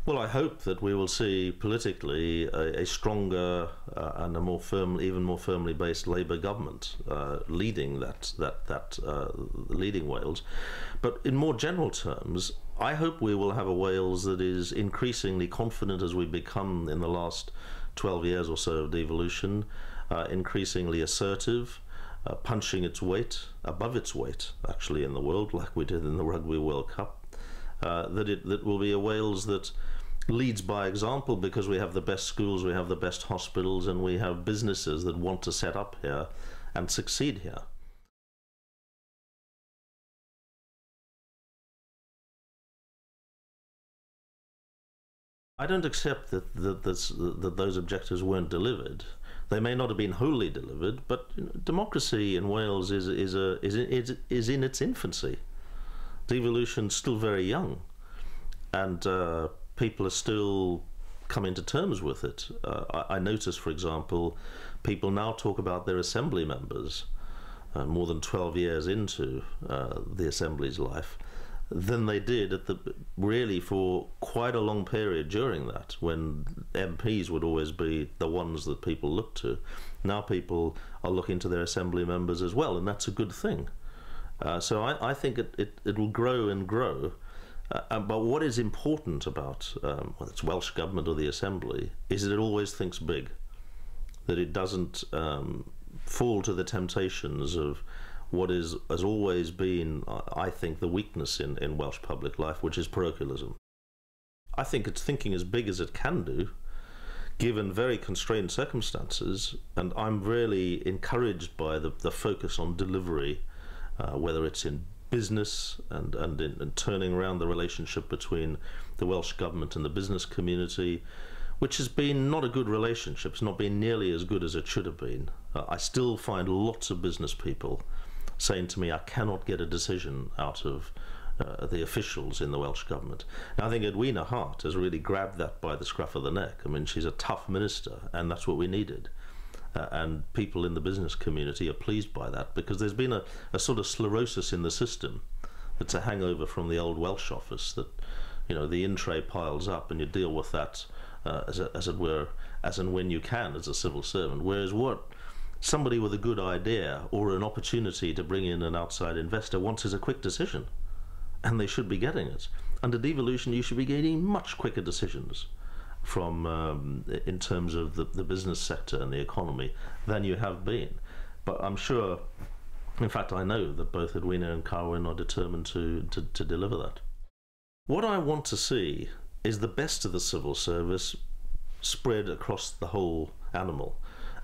Well, I hope that we will see politically a stronger and a more firm, even more firmly based Labour government leading leading Wales. But in more general terms, I hope we will have a Wales that is increasingly confident as we become in the last 12 years or so of devolution, increasingly assertive, punching its weight, above its weight actually in the world, like we did in the Rugby World Cup. That will be a Wales that leads by example, because we have the best schools, we have the best hospitals, and we have businesses that want to set up here and succeed here. I don't accept that those objectives weren't delivered. They may not have been wholly delivered, but democracy in Wales is in its infancy. Devolution's still very young, and people are still coming to terms with it. I notice, for example, people now talk about their assembly members more than 12 years into the assembly's life than they did really for quite a long period during that, when MPs would always be the ones that people looked to. Now people are looking to their assembly members as well, and that's a good thing. So I think it will grow and grow. But what is important about whether it's Welsh Government or the Assembly is that it always thinks big, that it doesn't fall to the temptations of what has always been, I think, the weakness in Welsh public life, which is parochialism. I think it's thinking as big as it can do, given very constrained circumstances, and I'm really encouraged by the focus on delivery, whether it's in business and in turning around the relationship between the Welsh Government and the business community, which has been not a good relationship. It's not been nearly as good as it should have been. I still find lots of business people saying to me, I cannot get a decision out of the officials in the Welsh Government. Now, I think Edwina Hart has really grabbed that by the scruff of the neck. I mean, she's a tough minister, and that's what we needed. And people in the business community are pleased by that, because there's been a sort of sclerosis in the system that's a hangover from the old Welsh office, that, the in-tray piles up and you deal with that as it were, as and when you can as a civil servant. Whereas what somebody with a good idea or an opportunity to bring in an outside investor wants is a quick decision, and they should be getting it. Under devolution, you should be getting much quicker decisions from in terms of the business sector and the economy than you have been. But I'm sure, in fact I know, that both Edwina and Carwyn are determined to deliver that. What I want to see is the best of the civil service spread across the whole animal.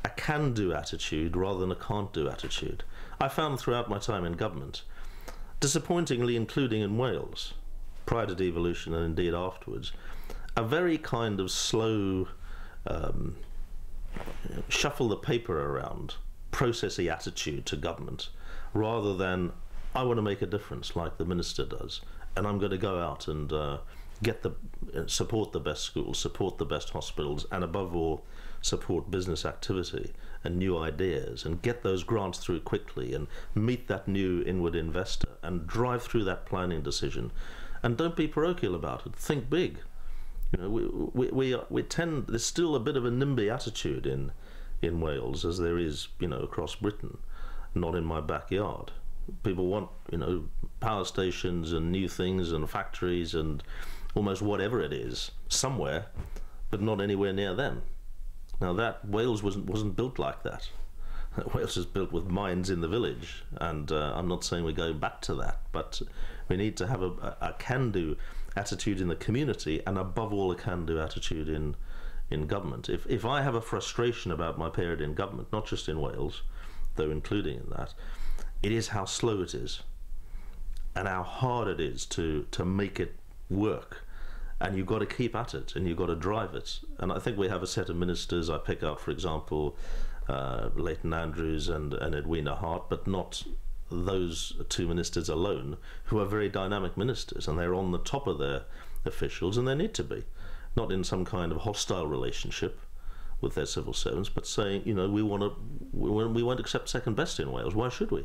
A can-do attitude rather than a can't-do attitude. I found throughout my time in government, disappointingly, including in Wales, prior to devolution and indeed afterwards, a very kind of slow shuffle the paper around, processy attitude to government, rather than I want to make a difference like the minister does, and I'm going to go out and support the best schools, support the best hospitals, and above all support business activity and new ideas, and get those grants through quickly and meet that new inward investor and drive through that planning decision. And don't be parochial about it, think big. We tend, there's still a bit of a NIMBY attitude in Wales, as there is, across Britain. Not in my backyard. People want, power stations and new things and factories and almost whatever it is somewhere, but not anywhere near them. Now that Wales wasn't built like that. Wales is built with mines in the village, and I'm not saying we're going back to that, but we need to have a can-do attitude in the community, and above all a can-do attitude in government. If I have a frustration about my period in government, not just in Wales, though including in that, it is how slow it is and how hard it is to make it work. And you've got to keep at it, and you've got to drive it. And I think we have a set of ministers, I pick out, for example, Leighton Andrews and Edwina Hart, but not those two ministers alone, who are very dynamic ministers, and they're on the top of their officials, and they need to be. Not in some kind of hostile relationship with their civil servants, but saying, we won't accept second best in Wales. Why should we?